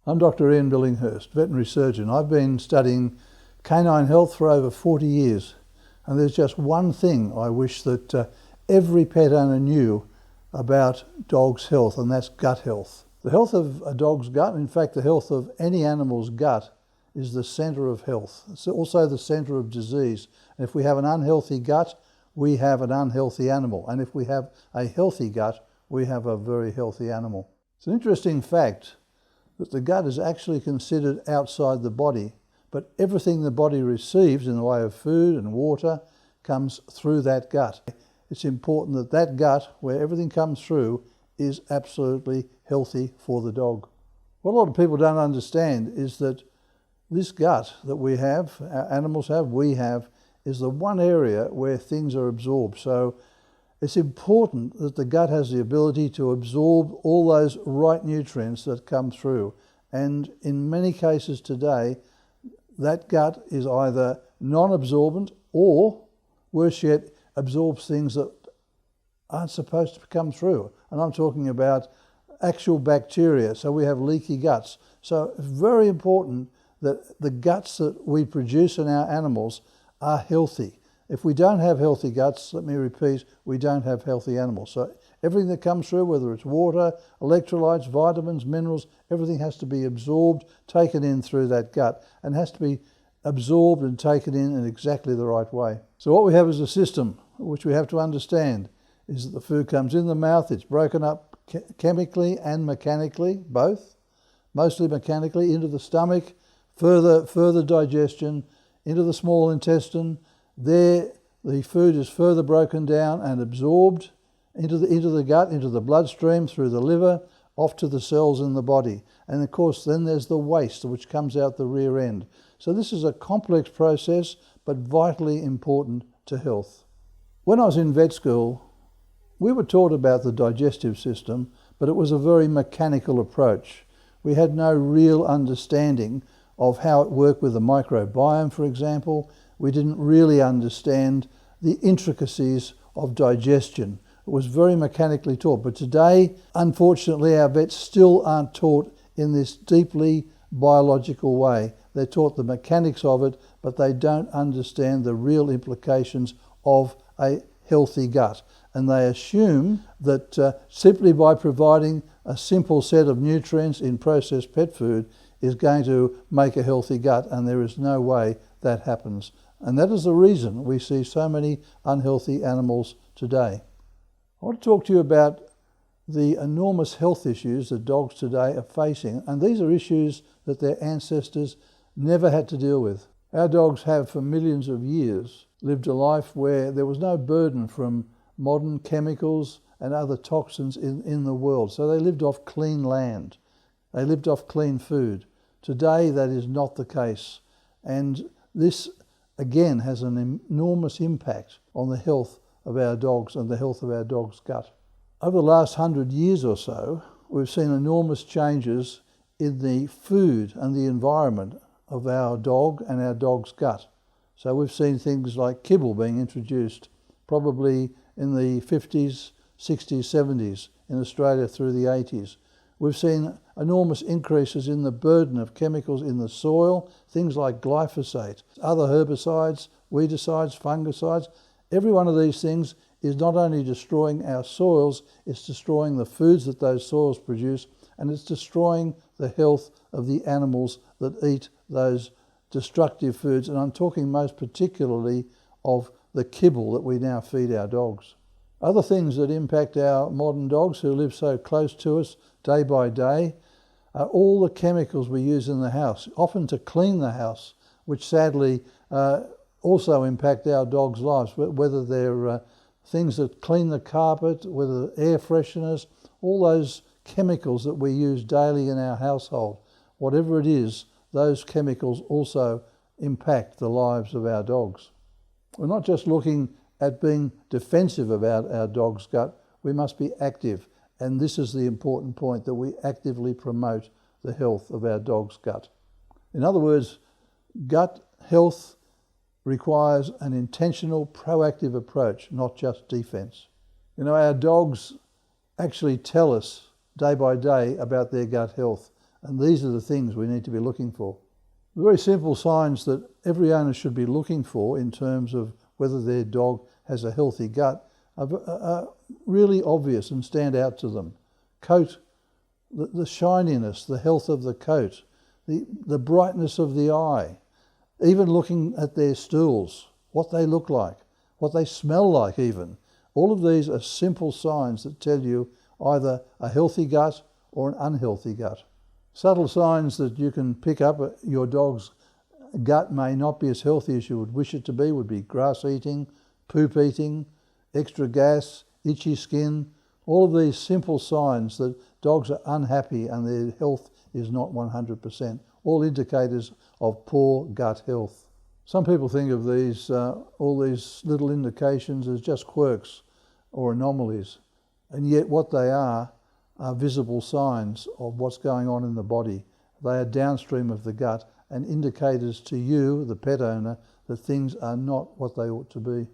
I'm Dr. Ian Billinghurst, veterinary surgeon. I've been studying canine health for over 40 years, and there's just one thing I wish that every pet owner knew about dogs' health, and that's gut health. The health of a dog's gut, in fact the health of any animal's gut, is the centre of health. It's also the centre of disease. And if we have an unhealthy gut, we have an unhealthy animal. And if we have a healthy gut, we have a very healthy animal. It's an interesting fact that the gut is actually considered outside the body, but everything the body receives in the way of food and water comes through that gut. It's important that that gut, where everything comes through, is absolutely healthy for the dog. What a lot of people don't understand is that this gut that we have, our animals have, we have, is the one area where things are absorbed. So it's important that the gut has the ability to absorb all those right nutrients that come through. And in many cases today, that gut is either non-absorbent or, worse yet, absorbs things that aren't supposed to come through. And I'm talking about actual bacteria. So we have leaky guts. So it's very important that the guts that we produce in our animals are healthy. If we don't have healthy guts, let me repeat, we don't have healthy animals. So everything that comes through, whether it's water, electrolytes, vitamins, minerals, everything has to be absorbed, taken in through that gut, and has to be absorbed and taken in exactly the right way. So what we have is a system which we have to understand is that the food comes in the mouth, it's broken up chemically and mechanically, both, mostly mechanically, into the stomach, further digestion, into the small intestine. There, the food is further broken down and absorbed into the gut, into the bloodstream, through the liver, off to the cells in the body. And of course, then there's the waste, which comes out the rear end. So this is a complex process, but vitally important to health. When I was in vet school, we were taught about the digestive system, but it was a very mechanical approach. We had no real understanding of how it worked with the microbiome, for example. We didn't really understand the intricacies of digestion. It was very mechanically taught. But today, unfortunately, our vets still aren't taught in this deeply biological way. They're taught the mechanics of it, but they don't understand the real implications of a healthy gut. And they assume that simply by providing a simple set of nutrients in processed pet food is going to make a healthy gut, and there is no way that happens. And that is the reason we see so many unhealthy animals today. I want to talk to you about the enormous health issues that dogs today are facing, and these are issues that their ancestors never had to deal with. Our dogs have for millions of years lived a life where there was no burden from modern chemicals and other toxins in the world. So they lived off clean land. They lived off clean food. Today that is not the case. And this again has an enormous impact on the health of our dogs and the health of our dog's gut. Over the last 100 years or so, we've seen enormous changes in the food and the environment of our dog and our dog's gut. So we've seen things like kibble being introduced probably in the 50s, 60s, 70s, in Australia through the 80s. We've seen enormous increases in the burden of chemicals in the soil, things like glyphosate, other herbicides, weedicides, fungicides. Every one of these things is not only destroying our soils, it's destroying the foods that those soils produce, and it's destroying the health of the animals that eat those destructive foods. And I'm talking most particularly of the kibble that we now feed our dogs. Other things that impact our modern dogs who live so close to us day by day are all the chemicals we use in the house, often to clean the house, which sadly also impact our dogs' lives, whether they're things that clean the carpet, whether air fresheners, all those chemicals that we use daily in our household. Whatever it is, those chemicals also impact the lives of our dogs. We're not just looking at being defensive about our dog's gut, we must be active. And this is the important point, that we actively promote the health of our dog's gut. In other words, gut health requires an intentional, proactive approach, not just defense. You know, our dogs actually tell us day by day about their gut health. And these are the things we need to be looking for. The very simple signs that every owner should be looking for in terms of whether their dog has a healthy gut are really obvious and stand out to them. Coat, the shininess, the health of the coat, the brightness of the eye, even looking at their stools, what they look like, what they smell like even. All of these are simple signs that tell you either a healthy gut or an unhealthy gut. Subtle signs that you can pick up your dog's gut may not be as healthy as you would wish it to be would be grass eating, poop eating, extra gas, itchy skin. All of these simple signs that dogs are unhappy and their health is not 100%, all indicators of poor gut health. Some people think of these, all these little indications as just quirks or anomalies, and yet what they are visible signs of what's going on in the body. They are downstream of the gut and indicators to you, the pet owner, that things are not what they ought to be.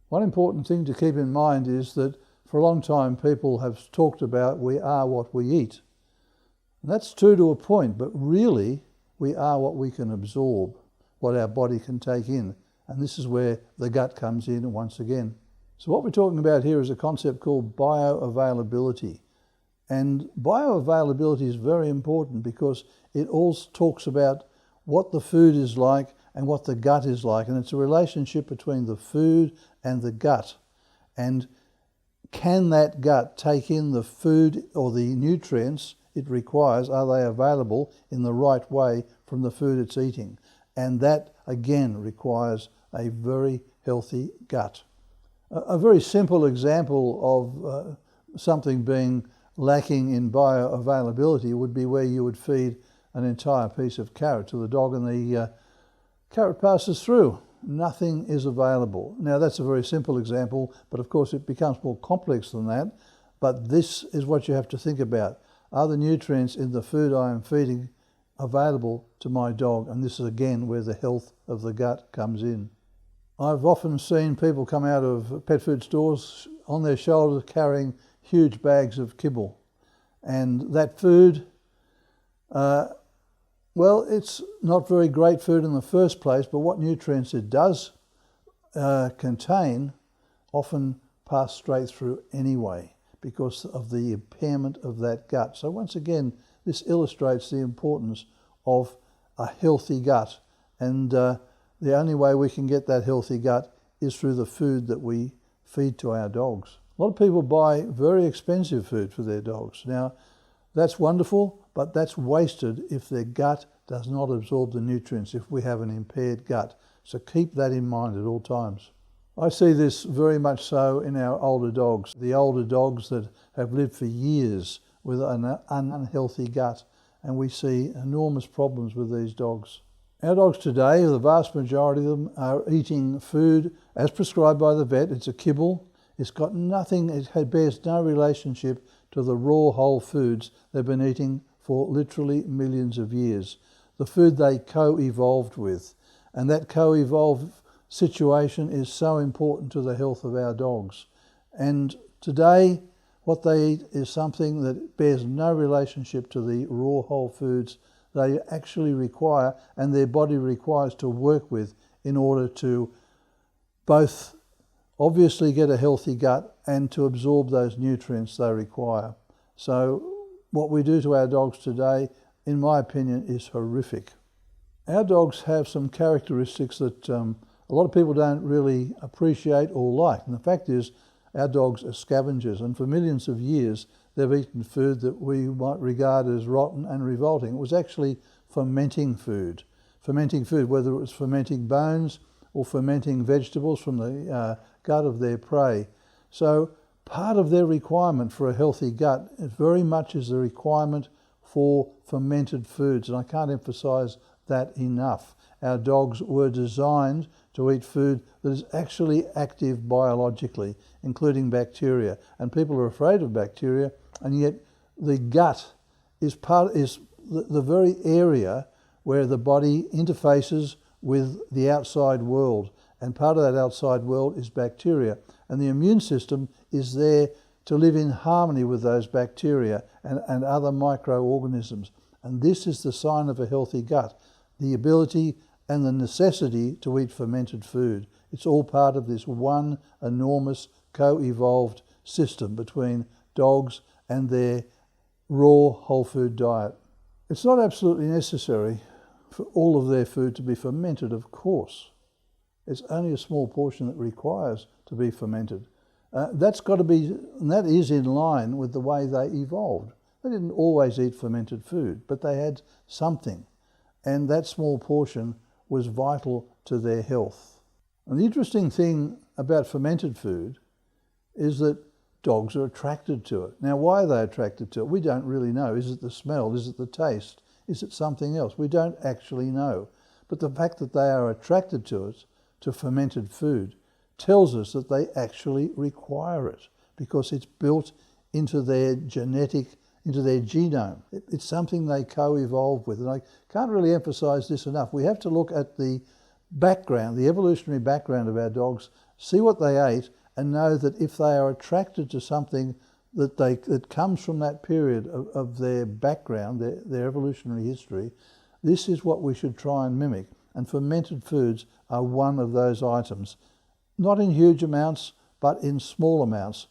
One important thing to keep in mind is that for a long time people have talked about we are what we eat. And that's true to a point, but really we are what we can absorb, what our body can take in. And this is where the gut comes in once again. So what we're talking about here is a concept called bioavailability. And bioavailability is very important because it all talks about what the food is like and what the gut is like. And it's a relationship between the food and the gut. And can that gut take in the food or the nutrients it requires? Are they available in the right way from the food it's eating? And that, again, requires a very healthy gut. A very simple example of something being lacking in bioavailability would be where you would feed an entire piece of carrot to the dog and the carrot passes through. Nothing is available. Now that's a very simple example, but of course it becomes more complex than that. But this is what you have to think about. Are the nutrients in the food I am feeding available to my dog? And this is again where the health of the gut comes in. I've often seen people come out of pet food stores on their shoulders carrying huge bags of kibble. And that food, well, it's not very great food in the first place, but what nutrients it does contain often pass straight through anyway because of the impairment of that gut. So once again, this illustrates the importance of a healthy gut. And the only way we can get that healthy gut is through the food that we feed to our dogs. A lot of people buy very expensive food for their dogs. Now, that's wonderful, but that's wasted if their gut does not absorb the nutrients, if we have an impaired gut. So keep that in mind at all times. I see this very much so in our older dogs. The older dogs that have lived for years with an unhealthy gut, and we see enormous problems with these dogs. Our dogs today, the vast majority of them, are eating food as prescribed by the vet. It's a kibble. It's got nothing, it bears no relationship to the raw whole foods they've been eating for literally millions of years. The food they co-evolved with. And that co-evolved situation is so important to the health of our dogs. And today, what they eat is something that bears no relationship to the raw whole foods they actually require and their body requires to work with in order to both obviously get a healthy gut and to absorb those nutrients they require. So what we do to our dogs today, in my opinion, is horrific. Our dogs have some characteristics that a lot of people don't really appreciate or like. And the fact is, our dogs are scavengers, and for millions of years they've eaten food that we might regard as rotten and revolting. It was actually fermenting food. Fermenting food, whether it was fermenting bones or fermenting vegetables from the gut of their prey. So part of their requirement for a healthy gut very much is the requirement for fermented foods, and I can't emphasize that enough. Our dogs were designed to eat food that is actually active biologically, including bacteria. And people are afraid of bacteria, and yet the gut is the very area where the body interfaces with the outside world. And part of that outside world is bacteria. And the immune system is there to live in harmony with those bacteria and other microorganisms. And this is the sign of a healthy gut, the ability and the necessity to eat fermented food. It's all part of this one enormous co-evolved system between dogs and their raw whole food diet. It's not absolutely necessary for all of their food to be fermented, of course. It's only a small portion that requires to be fermented. That's got to be, and that is in line with the way they evolved. They didn't always eat fermented food, but they had something, and that small portion was vital to their health. And the interesting thing about fermented food is that dogs are attracted to it. Now, why are they attracted to it? We don't really know. Is it the smell? Is it the taste? Is it something else? We don't actually know. But the fact that they are attracted to it, to fermented food, tells us that they actually require it because it's built into their into their genome. It's something they co-evolve with. And I can't really emphasize this enough. We have to look at the background, the evolutionary background of our dogs, see what they ate, and know that if they are attracted to something that comes from that period of their background, their evolutionary history, this is what we should try and mimic. And fermented foods are one of those items. Not in huge amounts, but in small amounts.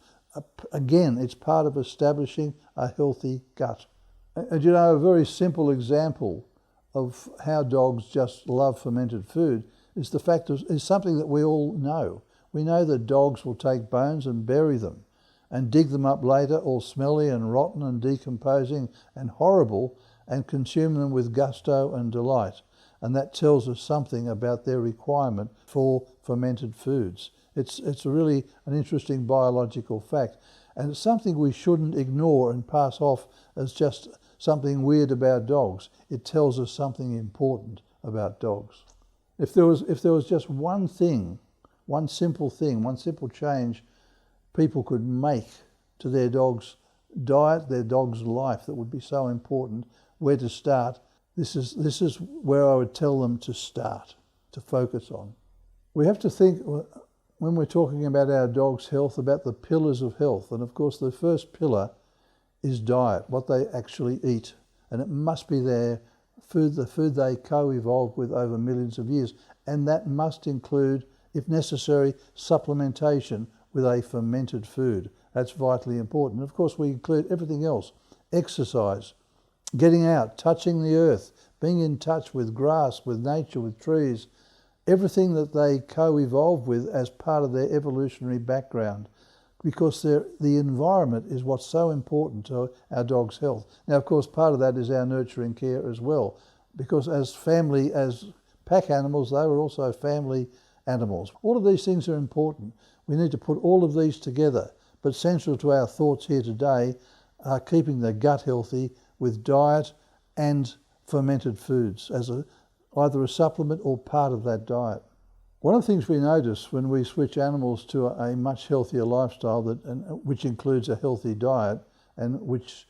Again, it's part of establishing a healthy gut. And you know, a very simple example of how dogs just love fermented food is the fact is something that we all know. We know that dogs will take bones and bury them and dig them up later, all smelly and rotten and decomposing and horrible, and consume them with gusto and delight. And that tells us something about their requirement for fermented foods. It's really an interesting biological fact, and it's something we shouldn't ignore and pass off as just something weird about dogs. It tells us something important about dogs. If there was just one thing, one simple change people could make to their dog's diet, their dog's life, that would be so important, where to start, this is where I would tell them to start, to focus on. We have to think, when we're talking about our dog's health, about the pillars of health. And of course, the first pillar is diet, what they actually eat. And it must be their food, the food they co-evolved with over millions of years. And that must include, if necessary, supplementation with a fermented food. That's vitally important. Of course, we include everything else: exercise, getting out, touching the earth, being in touch with grass, with nature, with trees, everything that they co-evolved with as part of their evolutionary background, because the environment is what's so important to our dog's health. Now, of course, part of that is our nurturing care as well, because as pack animals, they were also family animals. All of these things are important. We need to put all of these together, but central to our thoughts here today are keeping the gut healthy with diet and fermented foods as either a supplement or part of that diet. One of the things we notice when we switch animals to a much healthier lifestyle, which includes a healthy diet and which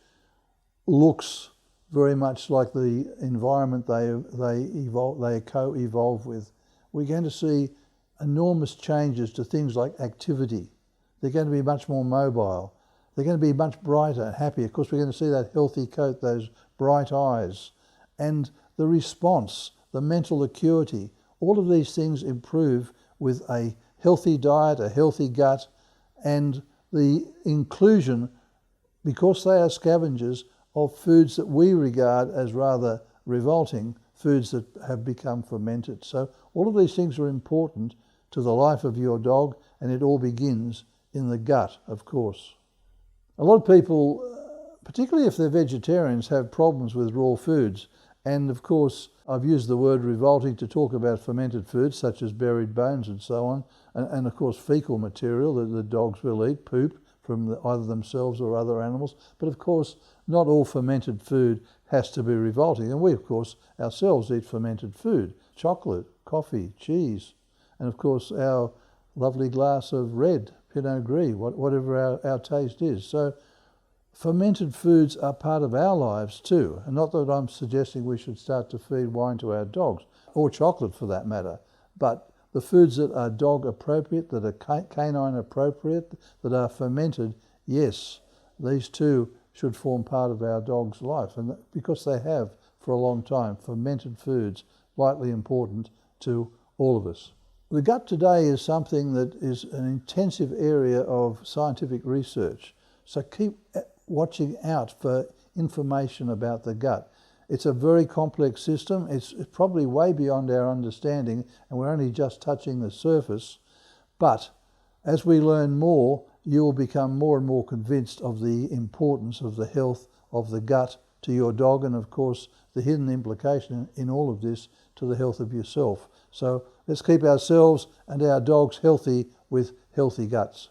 looks very much like the environment they co-evolve with, we're going to see enormous changes to things like activity. They're going to be much more mobile. They're going to be much brighter and happier. Of course, we're going to see that healthy coat, those bright eyes, and the response, the mental acuity. All of these things improve with a healthy diet, a healthy gut, and the inclusion, because they are scavengers, of foods that we regard as rather revolting, foods that have become fermented. So all of these things are important to the life of your dog, and it all begins in the gut, of course. A lot of people, particularly if they're vegetarians, have problems with raw foods. And of course, I've used the word revolting to talk about fermented foods such as buried bones and so on. And of course, fecal material that the dogs will eat, poop from either themselves or other animals. But of course, not all fermented food has to be revolting. And we, of course, ourselves eat fermented food: chocolate, coffee, cheese, and of course, our lovely glass of red Pinot Gris, whatever our taste is. So fermented foods are part of our lives too. And not that I'm suggesting we should start to feed wine to our dogs, or chocolate for that matter, but the foods that are dog appropriate, that are canine appropriate, that are fermented, yes, these too should form part of our dog's life, and because they have for a long time. Fermented foods, vitally important to all of us. The gut today is something that is an intensive area of scientific research, so keep watching out for information about the gut. It's a very complex system. It's probably way beyond our understanding, and we're only just touching the surface. But as we learn more, you will become more and more convinced of the importance of the health of the gut to your dog, and of course the hidden implication in all of this to the health of yourself. So let's keep ourselves and our dogs healthy with healthy guts.